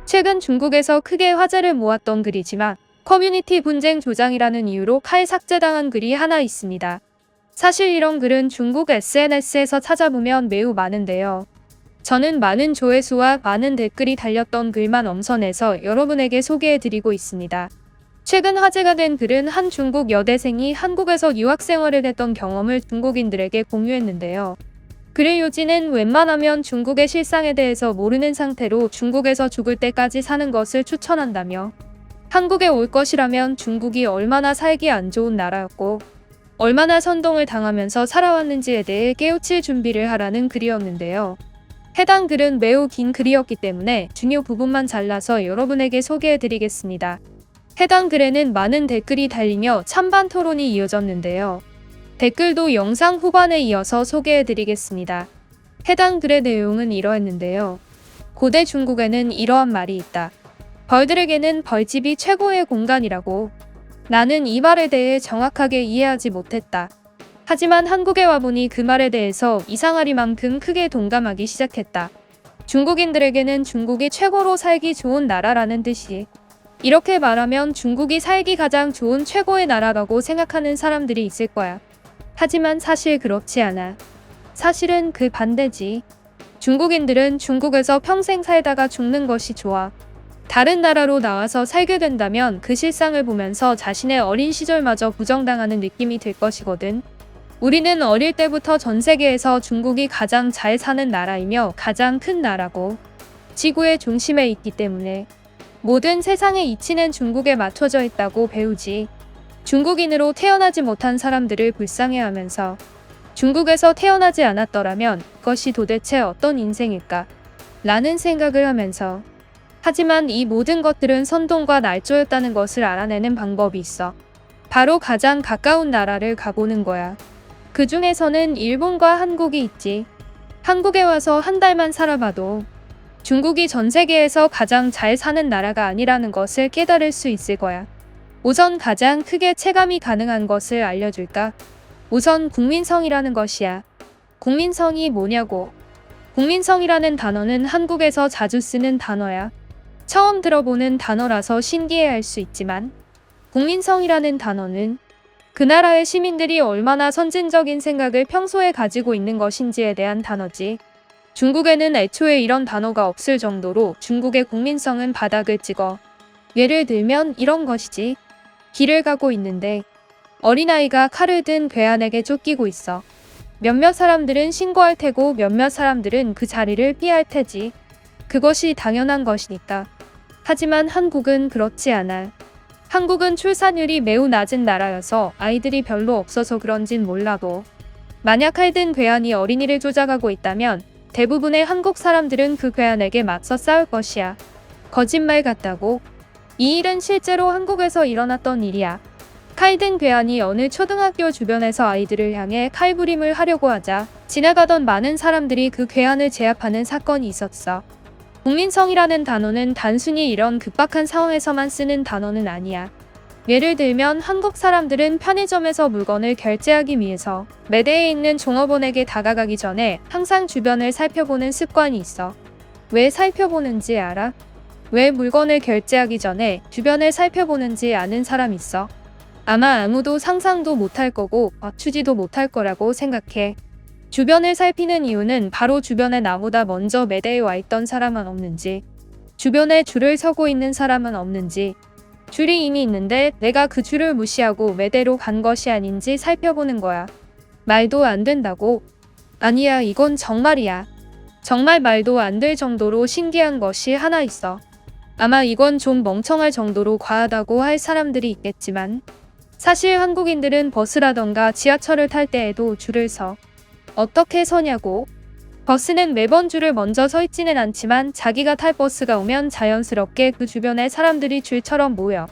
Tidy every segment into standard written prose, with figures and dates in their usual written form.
최근 중국에서 크게 화제를 모았던 글이지만 커뮤니티 분쟁 조장이라는 이유로 칼 삭제당한 글이 하나 있습니다. 사실 이런 글은 중국 SNS에서 찾아보면 매우 많은데요. 저는 많은 조회수와 많은 댓글이 달렸던 글만 엄선해서 여러분에게 소개해드리고 있습니다. 최근 화제가 된 글은 한 중국 여대생이 한국에서 유학생활을 했던 경험을 중국인들에게 공유했는데요. 글의 요지는 웬만하면 중국의 실상에 대해서 모르는 상태로 중국에서 죽을 때까지 사는 것을 추천한다며 한국에 올 것이라면 중국이 얼마나 살기 안 좋은 나라였고 얼마나 선동을 당하면서 살아왔는지에 대해 깨우칠 준비를 하라는 글이었는데요. 해당 글은 매우 긴 글이었기 때문에 중요 부분만 잘라서 여러분에게 소개해드리겠습니다. 해당 글에는 많은 댓글이 달리며 찬반 토론이 이어졌는데요. 댓글도 영상 후반에 이어서 소개해드리겠습니다. 해당 글의 내용은 이러했는데요. 고대 중국에는 이러한 말이 있다. 벌들에게는 벌집이 최고의 공간이라고. 나는 이 말에 대해 정확하게 이해하지 못했다. 하지만 한국에 와보니 그 말에 대해서 이상하리만큼 크게 동감하기 시작했다. 중국인들에게는 중국이 최고로 살기 좋은 나라라는 뜻이. 이렇게 말하면 중국이 살기 가장 좋은 최고의 나라라고 생각하는 사람들이 있을 거야. 하지만 사실 그렇지 않아. 사실은 그 반대지. 중국인들은 중국에서 평생 살다가 죽는 것이 좋아. 다른 나라로 나와서 살게 된다면 그 실상을 보면서 자신의 어린 시절마저 부정당하는 느낌이 들 것이거든. 우리는 어릴 때부터 전 세계에서 중국이 가장 잘 사는 나라이며 가장 큰 나라고 지구의 중심에 있기 때문에 모든 세상의 이치는 중국에 맞춰져 있다고 배우지. 중국인으로 태어나지 못한 사람들을 불쌍해하면서 중국에서 태어나지 않았더라면 그것이 도대체 어떤 인생일까? 라는 생각을 하면서 하지만 이 모든 것들은 선동과 날조였다는 것을 알아내는 방법이 있어. 바로 가장 가까운 나라를 가보는 거야. 그 중에서는 일본과 한국이 있지. 한국에 와서 한 달만 살아봐도 중국이 전 세계에서 가장 잘 사는 나라가 아니라는 것을 깨달을 수 있을 거야. 우선 가장 크게 체감이 가능한 것을 알려줄까? 우선 국민성이라는 것이야. 국민성이 뭐냐고. 국민성이라는 단어는 한국에서 자주 쓰는 단어야. 처음 들어보는 단어라서 신기해할 수 있지만 국민성이라는 단어는 그 나라의 시민들이 얼마나 선진적인 생각을 평소에 가지고 있는 것인지에 대한 단어지. 중국에는 애초에 이런 단어가 없을 정도로 중국의 국민성은 바닥을 찍어. 예를 들면 이런 것이지. 길을 가고 있는데 어린아이가 칼을 든 괴한에게 쫓기고 있어. 몇몇 사람들은 신고할 테고 몇몇 사람들은 그 자리를 피할 테지. 그것이 당연한 것이니까. 하지만 한국은 그렇지 않아. 한국은 출산율이 매우 낮은 나라여서 아이들이 별로 없어서 그런진 몰라도 만약 칼 든 괴한이 어린이를 쫓아가고 있다면 대부분의 한국 사람들은 그 괴한에게 맞서 싸울 것이야. 거짓말 같다고? 이 일은 실제로 한국에서 일어났던 일이야. 칼 든 괴한이 어느 초등학교 주변에서 아이들을 향해 칼부림을 하려고 하자 지나가던 많은 사람들이 그 괴한을 제압하는 사건이 있었어. 국민성이라는 단어는 단순히 이런 급박한 상황에서만 쓰는 단어는 아니야. 예를 들면 한국 사람들은 편의점에서 물건을 결제하기 위해서 매대에 있는 종업원에게 다가가기 전에 항상 주변을 살펴보는 습관이 있어. 왜 살펴보는지 알아? 왜 물건을 결제하기 전에 주변을 살펴보는지 아는 사람 있어? 아마 아무도 상상도 못할 거고 맞추지도 못할 거라고 생각해. 주변을 살피는 이유는 바로 주변에 나보다 먼저 매대에 와 있던 사람은 없는지, 주변에 줄을 서고 있는 사람은 없는지, 줄이 이미 있는데 내가 그 줄을 무시하고 매대로 간 것이 아닌지 살펴보는 거야. 말도 안 된다고? 아니야, 이건 정말이야. 정말 말도 안 될 정도로 신기한 것이 하나 있어. 아마 이건 좀 멍청할 정도로 과하다고 할 사람들이 있겠지만 사실 한국인들은 버스라던가 지하철을 탈 때에도 줄을 서. 어떻게 서냐고? 버스는 매번 줄을 먼저 서 있지는 않지만 자기가 탈 버스가 오면 자연스럽게 그 주변에 사람들이 줄처럼 모여.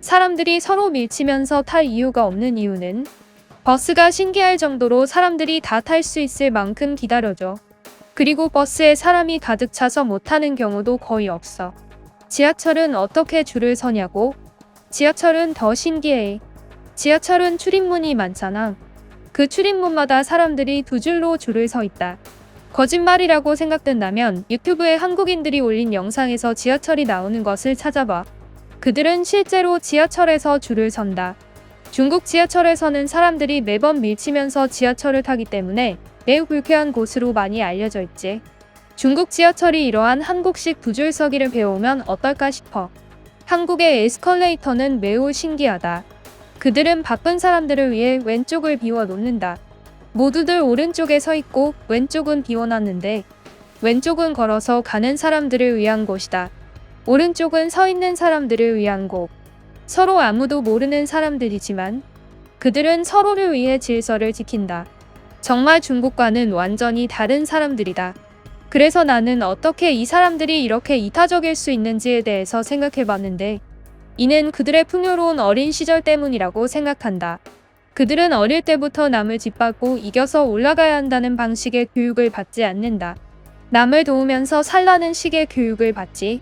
사람들이 서로 밀치면서 탈 이유가 없는 이유는 버스가 신기할 정도로 사람들이 다 탈 수 있을 만큼 기다려줘. 그리고 버스에 사람이 가득 차서 못 타는 경우도 거의 없어. 지하철은 어떻게 줄을 서냐고? 지하철은 더 신기해. 지하철은 출입문이 많잖아. 그 출입문마다 사람들이 두 줄로 줄을 서 있다. 거짓말이라고 생각된다면 유튜브에 한국인들이 올린 영상에서 지하철이 나오는 것을 찾아봐. 그들은 실제로 지하철에서 줄을 선다. 중국 지하철에서는 사람들이 매번 밀치면서 지하철을 타기 때문에 매우 불쾌한 곳으로 많이 알려져 있지. 중국 지하철이 이러한 한국식 두 줄 서기를 배워오면 어떨까 싶어. 한국의 에스컬레이터는 매우 신기하다. 그들은 바쁜 사람들을 위해 왼쪽을 비워 놓는다. 모두들 오른쪽에 서 있고 왼쪽은 비워놨는데 왼쪽은 걸어서 가는 사람들을 위한 곳이다. 오른쪽은 서 있는 사람들을 위한 곳. 서로 아무도 모르는 사람들이지만 그들은 서로를 위해 질서를 지킨다. 정말 중국과는 완전히 다른 사람들이다. 그래서 나는 어떻게 이 사람들이 이렇게 이타적일 수 있는지에 대해서 생각해봤는데 이는 그들의 풍요로운 어린 시절 때문이라고 생각한다. 그들은 어릴 때부터 남을 짓밟고 이겨서 올라가야 한다는 방식의 교육을 받지 않는다. 남을 도우면서 살라는 식의 교육을 받지.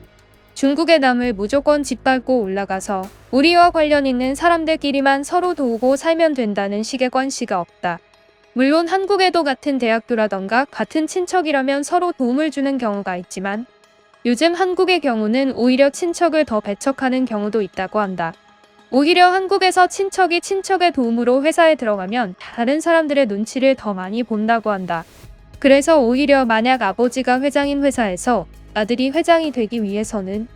중국의 남을 무조건 짓밟고 올라가서 우리와 관련 있는 사람들끼리만 서로 도우고 살면 된다는 식의 관시가 없다. 물론 한국에도 같은 대학교라던가 같은 친척이라면 서로 도움을 주는 경우가 있지만 요즘 한국의 경우는 오히려 친척을 더 배척하는 경우도 있다고 한다. 오히려 한국에서 친척이 친척의 도움으로 회사에 들어가면 다른 사람들의 눈치를 더 많이 본다고 한다. 그래서 오히려 만약 아버지가 회장인 회사에서 아들이 회장이 되기 위해서는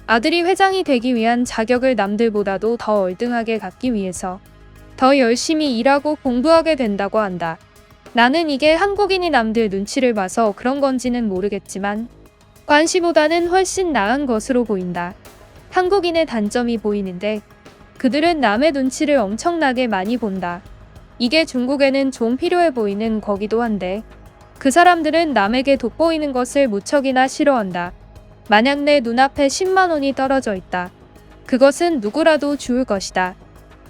아들이 회장이 되기 위한 자격을 남들보다도 더 월등하게 갖기 위해서 더 열심히 일하고 공부하게 된다고 한다. 나는 이게 한국인이 남들 눈치를 봐서 그런 건지는 모르겠지만 관시보다는 훨씬 나은 것으로 보인다. 한국인의 단점이 보이는데 그들은 남의 눈치를 엄청나게 많이 본다. 이게 중국에는 좀 필요해 보이는 거기도 한데 그 사람들은 남에게 돋보이는 것을 무척이나 싫어한다. 만약 내 눈앞에 10만 원이 떨어져 있다. 그것은 누구라도 주울 것이다.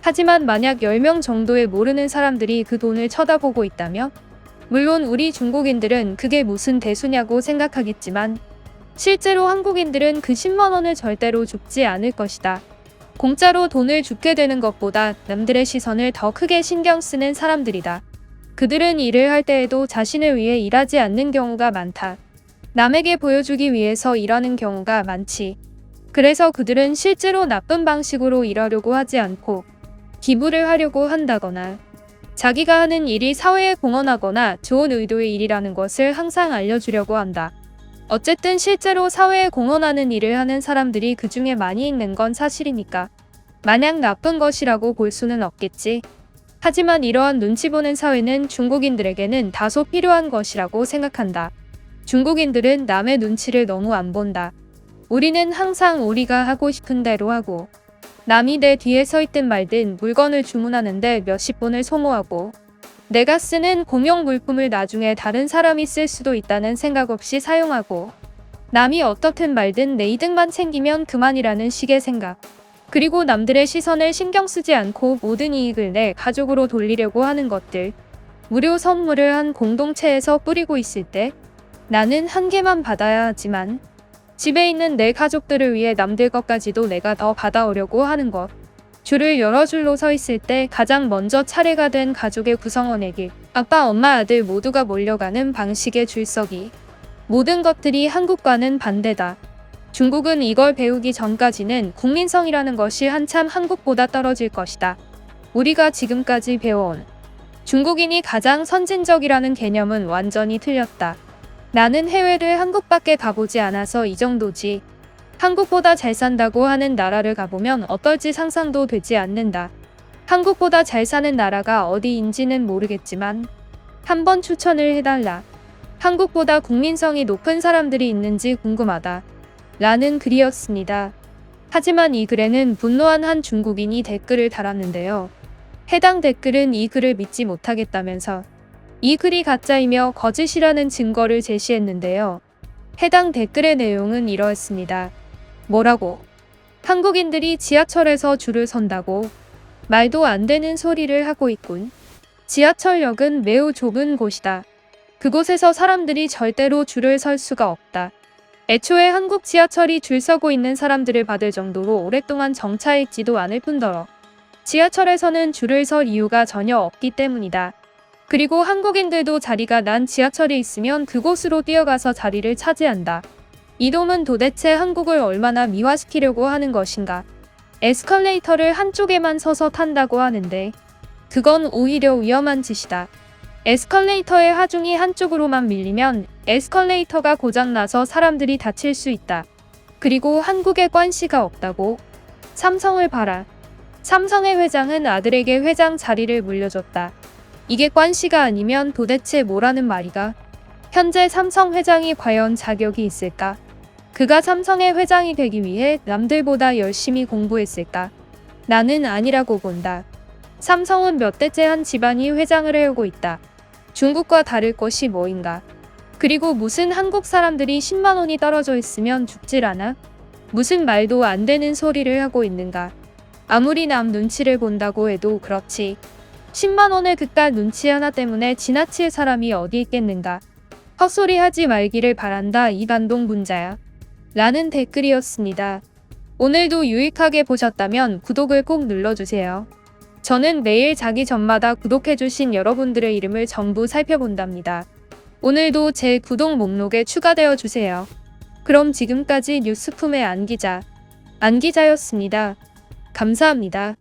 하지만 만약 10명 정도의 모르는 사람들이 그 돈을 쳐다보고 있다면 물론 우리 중국인들은 그게 무슨 대수냐고 생각하겠지만 실제로 한국인들은 그 10만 원을 절대로 줍지 않을 것이다. 공짜로 돈을 줍게 되는 것보다 남들의 시선을 더 크게 신경 쓰는 사람들이다. 그들은 일을 할 때에도 자신을 위해 일하지 않는 경우가 많다. 남에게 보여주기 위해서 일하는 경우가 많지. 그래서 그들은 실제로 나쁜 방식으로 일하려고 하지 않고 기부를 하려고 한다거나 자기가 하는 일이 사회에 공헌하거나 좋은 의도의 일이라는 것을 항상 알려주려고 한다. 어쨌든 실제로 사회에 공헌하는 일을 하는 사람들이 그 중에 많이 있는 건 사실이니까 마냥 나쁜 것이라고 볼 수는 없겠지. 하지만 이러한 눈치 보는 사회는 중국인들에게는 다소 필요한 것이라고 생각한다. 중국인들은 남의 눈치를 너무 안 본다. 우리는 항상 우리가 하고 싶은 대로 하고 남이 내 뒤에 서 있든 말든 물건을 주문하는데 몇십 분을 소모하고 내가 쓰는 공용 물품을 나중에 다른 사람이 쓸 수도 있다는 생각 없이 사용하고 남이 어떻든 말든 내 이득만 챙기면 그만이라는 식의 생각. 그리고 남들의 시선을 신경 쓰지 않고 모든 이익을 내 가족으로 돌리려고 하는 것들. 무료 선물을 한 공동체에서 뿌리고 있을 때 나는 한 개만 받아야 하지만 집에 있는 내 가족들을 위해 남들 것까지도 내가 더 받아오려고 하는 것. 줄을 여러 줄로 서 있을 때 가장 먼저 차례가 된 가족의 구성원에게 아빠, 엄마, 아들 모두가 몰려가는 방식의 줄서기. 모든 것들이 한국과는 반대다. 중국은 이걸 배우기 전까지는 국민성이라는 것이 한참 한국보다 떨어질 것이다. 우리가 지금까지 배워온 중국인이 가장 선진적이라는 개념은 완전히 틀렸다. 나는 해외를 한국밖에 가보지 않아서 이 정도지. 한국보다 잘 산다고 하는 나라를 가보면 어떨지 상상도 되지 않는다. 한국보다 잘 사는 나라가 어디인지는 모르겠지만 한번 추천을 해달라. 한국보다 국민성이 높은 사람들이 있는지 궁금하다. 라는 글이었습니다. 하지만 이 글에는 분노한 한 중국인이 댓글을 달았는데요. 해당 댓글은 이 글을 믿지 못하겠다면서 이 글이 가짜이며 거짓이라는 증거를 제시했는데요. 해당 댓글의 내용은 이러했습니다. 뭐라고? 한국인들이 지하철에서 줄을 선다고? 말도 안 되는 소리를 하고 있군. 지하철역은 매우 좁은 곳이다. 그곳에서 사람들이 절대로 줄을 설 수가 없다. 애초에 한국 지하철이 줄 서고 있는 사람들을 받을 정도로 오랫동안 정차했지도 않을 뿐더러 지하철에서는 줄을 설 이유가 전혀 없기 때문이다. 그리고 한국인들도 자리가 난 지하철이 있으면 그곳으로 뛰어가서 자리를 차지한다. 이놈은 도대체 한국을 얼마나 미화시키려고 하는 것인가. 에스컬레이터를 한쪽에만 서서 탄다고 하는데 그건 오히려 위험한 짓이다. 에스컬레이터의 하중이 한쪽으로만 밀리면 에스컬레이터가 고장나서 사람들이 다칠 수 있다. 그리고 한국에 관시가 없다고? 삼성을 봐라. 삼성의 회장은 아들에게 회장 자리를 물려줬다. 이게 관시가 아니면 도대체 뭐라는 말이가? 현재 삼성 회장이 과연 자격이 있을까? 그가 삼성의 회장이 되기 위해 남들보다 열심히 공부했을까? 나는 아니라고 본다. 삼성은 몇 대째 한 집안이 회장을 해오고 있다. 중국과 다를 것이 뭐인가? 그리고 무슨 한국 사람들이 10만 원이 떨어져 있으면 죽질 않아? 무슨 말도 안 되는 소리를 하고 있는가? 아무리 남 눈치를 본다고 해도 그렇지. 10만 원의 그깟 눈치 하나 때문에 지나칠 사람이 어디 있겠는가? 헛소리 하지 말기를 바란다. 이반동 분자야. 라는 댓글이었습니다. 오늘도 유익하게 보셨다면 구독을 꼭 눌러주세요. 저는 매일 자기 전마다 구독해주신 여러분들의 이름을 전부 살펴본답니다. 오늘도 제 구독 목록에 추가되어 주세요. 그럼 지금까지 뉴스품의 안기자였습니다. 감사합니다.